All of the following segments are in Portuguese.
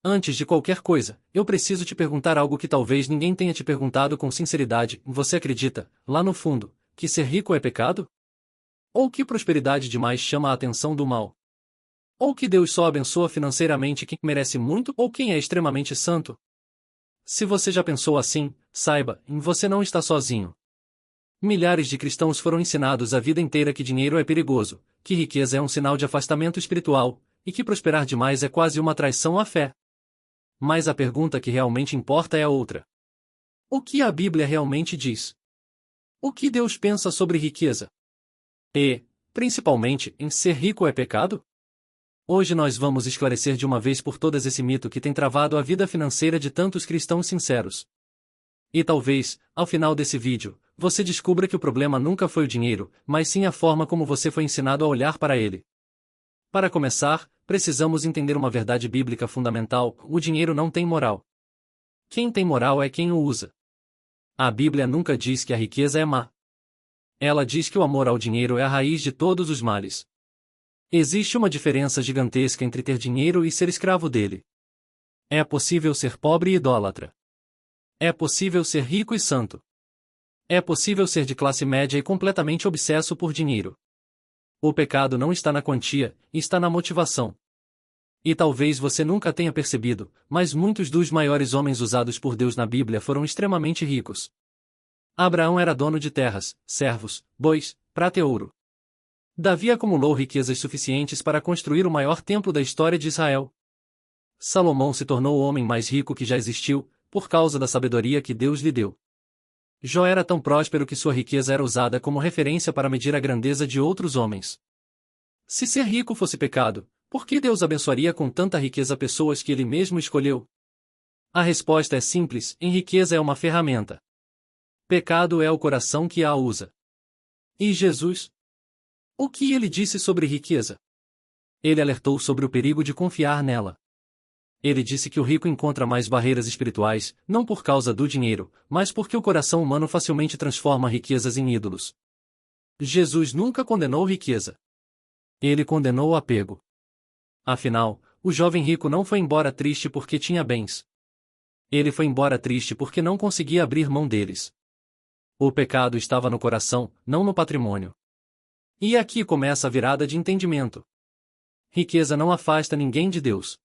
Antes de qualquer coisa, eu preciso te perguntar algo que talvez ninguém tenha te perguntado com sinceridade. Você acredita, lá no fundo, que ser rico é pecado? Ou que prosperidade demais chama a atenção do mal? Ou que Deus só abençoa financeiramente quem merece muito ou quem é extremamente santo? Se você já pensou assim, saiba, você não está sozinho. Milhares de cristãos foram ensinados a vida inteira que dinheiro é perigoso, que riqueza é um sinal de afastamento espiritual, e que prosperar demais é quase uma traição à fé. Mas a pergunta que realmente importa é a outra. O que a Bíblia realmente diz? O que Deus pensa sobre riqueza? E, principalmente, em ser rico é pecado? Hoje nós vamos esclarecer de uma vez por todas esse mito que tem travado a vida financeira de tantos cristãos sinceros. E talvez, ao final desse vídeo, você descubra que o problema nunca foi o dinheiro, mas sim a forma como você foi ensinado a olhar para ele. Para começar, precisamos entender uma verdade bíblica fundamental: o dinheiro não tem moral. Quem tem moral é quem o usa. A Bíblia nunca diz que a riqueza é má. Ela diz que o amor ao dinheiro é a raiz de todos os males. Existe uma diferença gigantesca entre ter dinheiro e ser escravo dele. É possível ser pobre e idólatra. É possível ser rico e santo. É possível ser de classe média e completamente obsesso por dinheiro. O pecado não está na quantia, está na motivação. E talvez você nunca tenha percebido, mas muitos dos maiores homens usados por Deus na Bíblia foram extremamente ricos. Abraão era dono de terras, servos, bois, prata e ouro. Davi acumulou riquezas suficientes para construir o maior templo da história de Israel. Salomão se tornou o homem mais rico que já existiu, por causa da sabedoria que Deus lhe deu. Jó era tão próspero que sua riqueza era usada como referência para medir a grandeza de outros homens. Se ser rico fosse pecado, por que Deus abençoaria com tanta riqueza pessoas que ele mesmo escolheu? A resposta é simples: em riqueza é uma ferramenta. Pecado é o coração que a usa. E Jesus? O que ele disse sobre riqueza? Ele alertou sobre o perigo de confiar nela. Ele disse que o rico encontra mais barreiras espirituais, não por causa do dinheiro, mas porque o coração humano facilmente transforma riquezas em ídolos. Jesus nunca condenou riqueza. Ele condenou o apego. Afinal, o jovem rico não foi embora triste porque tinha bens. Ele foi embora triste porque não conseguia abrir mão deles. O pecado estava no coração, não no patrimônio. E aqui começa a virada de entendimento. Riqueza não afasta ninguém de Deus.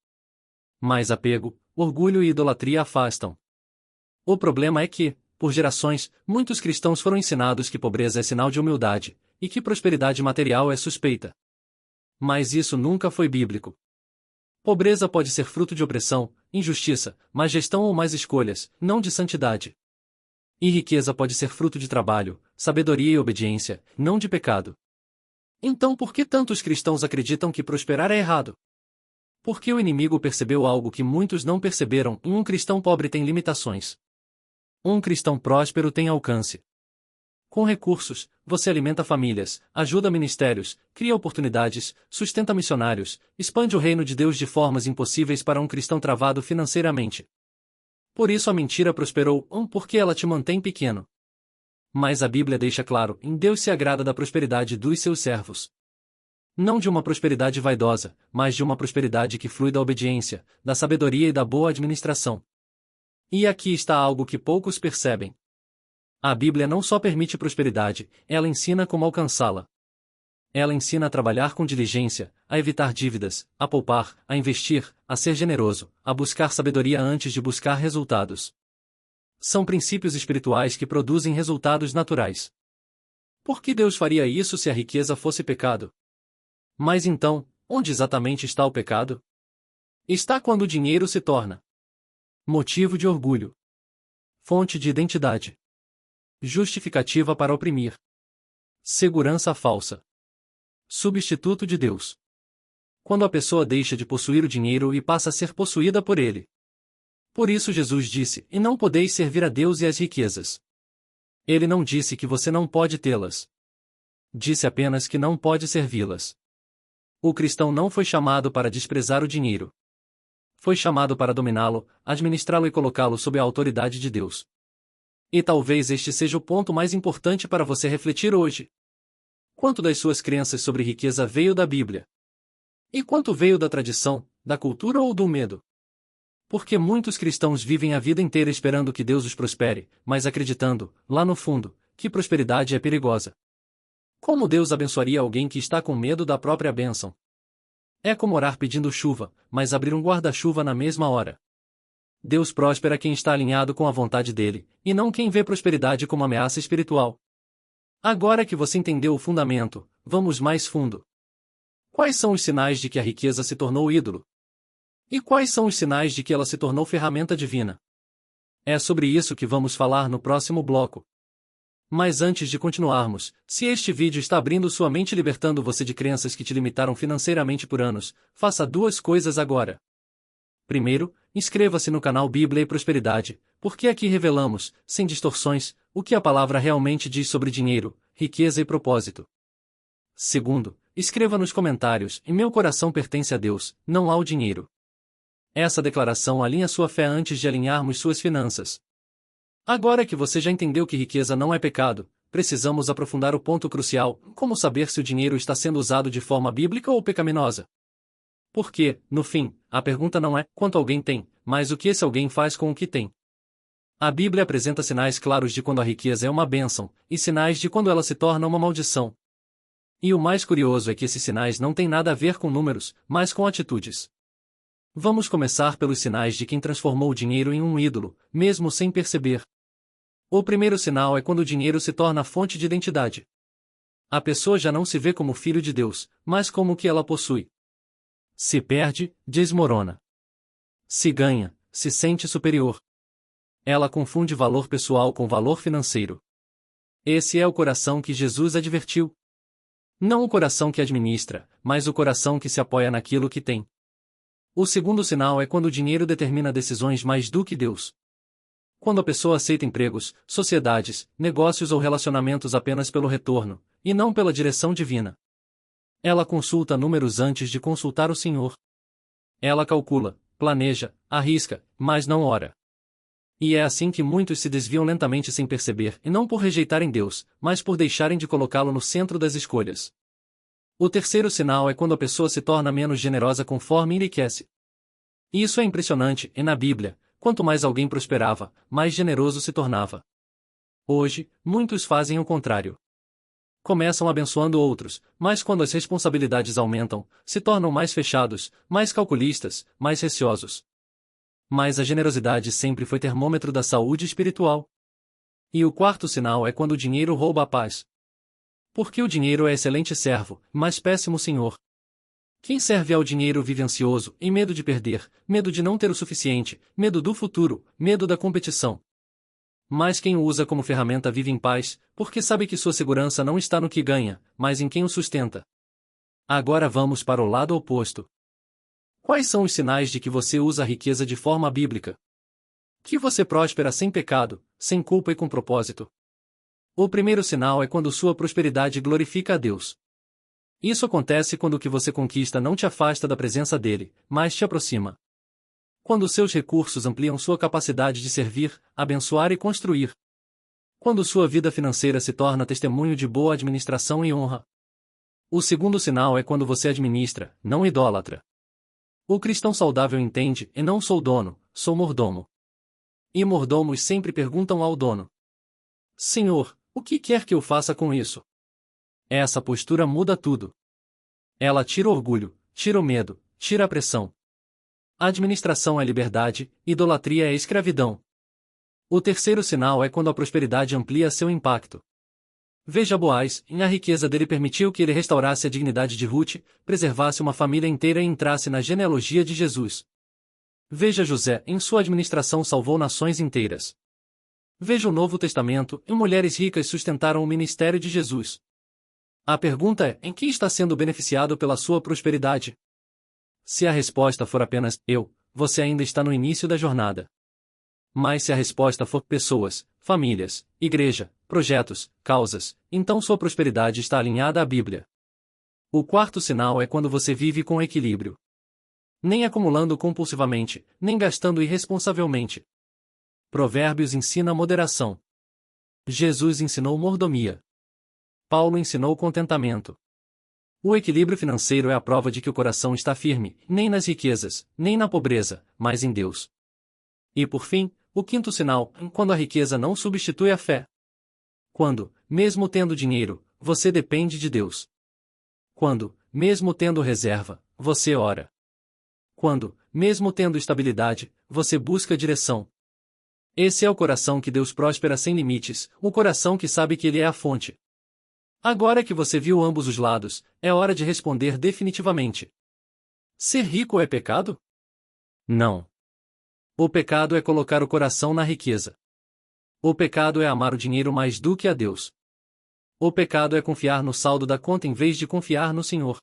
Mas apego, orgulho e idolatria afastam. O problema é que, por gerações, muitos cristãos foram ensinados que pobreza é sinal de humildade, e que prosperidade material é suspeita. Mas isso nunca foi bíblico. Pobreza pode ser fruto de opressão, injustiça, má gestão ou más escolhas, não de santidade. E riqueza pode ser fruto de trabalho, sabedoria e obediência, não de pecado. Então por que tantos cristãos acreditam que prosperar é errado? Porque o inimigo percebeu algo que muitos não perceberam: um cristão pobre tem limitações. Um cristão próspero tem alcance. Com recursos, você alimenta famílias, ajuda ministérios, cria oportunidades, sustenta missionários, expande o reino de Deus de formas impossíveis para um cristão travado financeiramente. Por isso a mentira prosperou, porque ela te mantém pequeno. Mas a Bíblia deixa claro: em Deus se agrada da prosperidade dos seus servos. Não de uma prosperidade vaidosa, mas de uma prosperidade que flui da obediência, da sabedoria e da boa administração. E aqui está algo que poucos percebem. A Bíblia não só permite prosperidade, ela ensina como alcançá-la. Ela ensina a trabalhar com diligência, a evitar dívidas, a poupar, a investir, a ser generoso, a buscar sabedoria antes de buscar resultados. São princípios espirituais que produzem resultados naturais. Por que Deus faria isso se a riqueza fosse pecado? Mas então, onde exatamente está o pecado? Está quando o dinheiro se torna motivo de orgulho, fonte de identidade, justificativa para oprimir, segurança falsa, substituto de Deus. Quando a pessoa deixa de possuir o dinheiro e passa a ser possuída por ele. Por isso Jesus disse: e não podeis servir a Deus e às riquezas. Ele não disse que você não pode tê-las. Disse apenas que não pode servi-las. O cristão não foi chamado para desprezar o dinheiro. Foi chamado para dominá-lo, administrá-lo e colocá-lo sob a autoridade de Deus. E talvez este seja o ponto mais importante para você refletir hoje. Quanto das suas crenças sobre riqueza veio da Bíblia? E quanto veio da tradição, da cultura ou do medo? Porque muitos cristãos vivem a vida inteira esperando que Deus os prospere, mas acreditando, lá no fundo, que prosperidade é perigosa. Como Deus abençoaria alguém que está com medo da própria bênção? É como orar pedindo chuva, mas abrir um guarda-chuva na mesma hora. Deus prospera quem está alinhado com a vontade dele, e não quem vê prosperidade como ameaça espiritual. Agora que você entendeu o fundamento, vamos mais fundo. Quais são os sinais de que a riqueza se tornou ídolo? E quais são os sinais de que ela se tornou ferramenta divina? É sobre isso que vamos falar no próximo bloco. Mas antes de continuarmos, se este vídeo está abrindo sua mente e libertando você de crenças que te limitaram financeiramente por anos, faça duas coisas agora. Primeiro, inscreva-se no canal Bíblia e Prosperidade, porque aqui revelamos, sem distorções, o que a palavra realmente diz sobre dinheiro, riqueza e propósito. Segundo, escreva nos comentários: "E meu coração pertence a Deus, não ao dinheiro." Essa declaração alinha sua fé antes de alinharmos suas finanças. Agora que você já entendeu que riqueza não é pecado, precisamos aprofundar o ponto crucial: como saber se o dinheiro está sendo usado de forma bíblica ou pecaminosa. Porque, no fim, a pergunta não é quanto alguém tem, mas o que esse alguém faz com o que tem. A Bíblia apresenta sinais claros de quando a riqueza é uma bênção, e sinais de quando ela se torna uma maldição. E o mais curioso é que esses sinais não têm nada a ver com números, mas com atitudes. Vamos começar pelos sinais de quem transformou o dinheiro em um ídolo, mesmo sem perceber. O primeiro sinal é quando o dinheiro se torna fonte de identidade. A pessoa já não se vê como filho de Deus, mas como o que ela possui. Se perde, desmorona. Se ganha, se sente superior. Ela confunde valor pessoal com valor financeiro. Esse é o coração que Jesus advertiu. Não o coração que administra, mas o coração que se apoia naquilo que tem. O segundo sinal é quando o dinheiro determina decisões mais do que Deus. Quando a pessoa aceita empregos, sociedades, negócios ou relacionamentos apenas pelo retorno, e não pela direção divina. Ela consulta números antes de consultar o Senhor. Ela calcula, planeja, arrisca, mas não ora. E é assim que muitos se desviam lentamente sem perceber, e não por rejeitarem Deus, mas por deixarem de colocá-lo no centro das escolhas. O terceiro sinal é quando a pessoa se torna menos generosa conforme enriquece. Isso é impressionante, e na Bíblia, quanto mais alguém prosperava, mais generoso se tornava. Hoje, muitos fazem o contrário. Começam abençoando outros, mas quando as responsabilidades aumentam, se tornam mais fechados, mais calculistas, mais receosos. Mas a generosidade sempre foi termômetro da saúde espiritual. E o quarto sinal é quando o dinheiro rouba a paz. Porque o dinheiro é excelente servo, mas péssimo senhor. Quem serve ao dinheiro vive ansioso, em medo de perder, medo de não ter o suficiente, medo do futuro, medo da competição. Mas quem o usa como ferramenta vive em paz, porque sabe que sua segurança não está no que ganha, mas em quem o sustenta. Agora vamos para o lado oposto. Quais são os sinais de que você usa a riqueza de forma bíblica? Que você próspera sem pecado, sem culpa e com propósito. O primeiro sinal é quando sua prosperidade glorifica a Deus. Isso acontece quando o que você conquista não te afasta da presença dele, mas te aproxima. Quando seus recursos ampliam sua capacidade de servir, abençoar e construir. Quando sua vida financeira se torna testemunho de boa administração e honra. O segundo sinal é quando você administra, não idólatra. O cristão saudável entende: "E não sou dono, sou mordomo." E mordomos sempre perguntam ao dono: "Senhor, o que quer que eu faça com isso?" Essa postura muda tudo. Ela tira o orgulho, tira o medo, tira a pressão. A administração é liberdade, idolatria é escravidão. O terceiro sinal é quando a prosperidade amplia seu impacto. Veja Boaz, a riqueza dele permitiu que ele restaurasse a dignidade de Ruth, preservasse uma família inteira e entrasse na genealogia de Jesus. Veja José, em sua administração salvou nações inteiras. Veja o Novo Testamento, e mulheres ricas sustentaram o ministério de Jesus. A pergunta é: em quem está sendo beneficiado pela sua prosperidade? Se a resposta for apenas "eu", você ainda está no início da jornada. Mas se a resposta for pessoas, famílias, igreja, projetos, causas, então sua prosperidade está alinhada à Bíblia. O quarto sinal é quando você vive com equilíbrio. Nem acumulando compulsivamente, nem gastando irresponsavelmente. Provérbios ensina moderação. Jesus ensinou mordomia. Paulo ensinou contentamento. O equilíbrio financeiro é a prova de que o coração está firme, nem nas riquezas, nem na pobreza, mas em Deus. E por fim, o quinto sinal, quando a riqueza não substitui a fé. Quando, mesmo tendo dinheiro, você depende de Deus. Quando, mesmo tendo reserva, você ora. Quando, mesmo tendo estabilidade, você busca direção. Esse é o coração que Deus prospera sem limites, o coração que sabe que Ele é a fonte. Agora que você viu ambos os lados, é hora de responder definitivamente. Ser rico é pecado? Não. O pecado é colocar o coração na riqueza. O pecado é amar o dinheiro mais do que a Deus. O pecado é confiar no saldo da conta em vez de confiar no Senhor.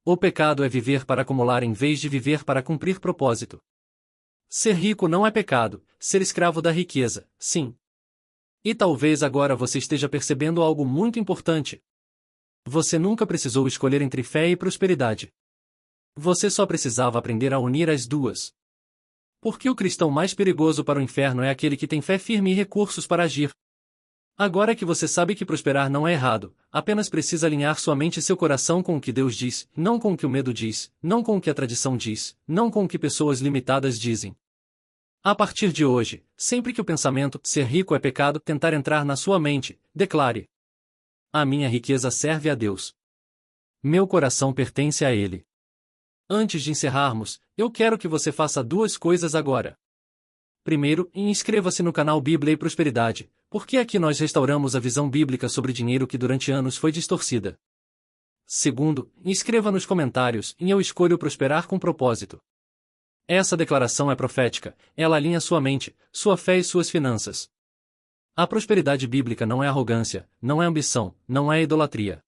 O pecado é viver para acumular em vez de viver para cumprir propósito. Ser rico não é pecado, ser escravo da riqueza, sim. E talvez agora você esteja percebendo algo muito importante. Você nunca precisou escolher entre fé e prosperidade. Você só precisava aprender a unir as duas. Porque o cristão mais perigoso para o inferno é aquele que tem fé firme e recursos para agir. Agora que você sabe que prosperar não é errado, apenas precisa alinhar sua mente e seu coração com o que Deus diz, não com o que o medo diz, não com o que a tradição diz, não com o que pessoas limitadas dizem. A partir de hoje, sempre que o pensamento ser rico é pecado tentar entrar na sua mente, declare: a minha riqueza serve a Deus. Meu coração pertence a Ele. Antes de encerrarmos, eu quero que você faça duas coisas agora. Primeiro, inscreva-se no canal Bíblia e Prosperidade, porque aqui nós restauramos a visão bíblica sobre dinheiro que durante anos foi distorcida. Segundo, escreva nos comentários: eu escolho prosperar com propósito. Essa declaração é profética, ela alinha sua mente, sua fé e suas finanças. A prosperidade bíblica não é arrogância, não é ambição, não é idolatria.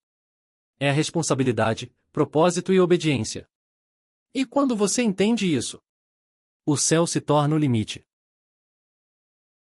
É responsabilidade, propósito e obediência. E quando você entende isso, o céu se torna o limite.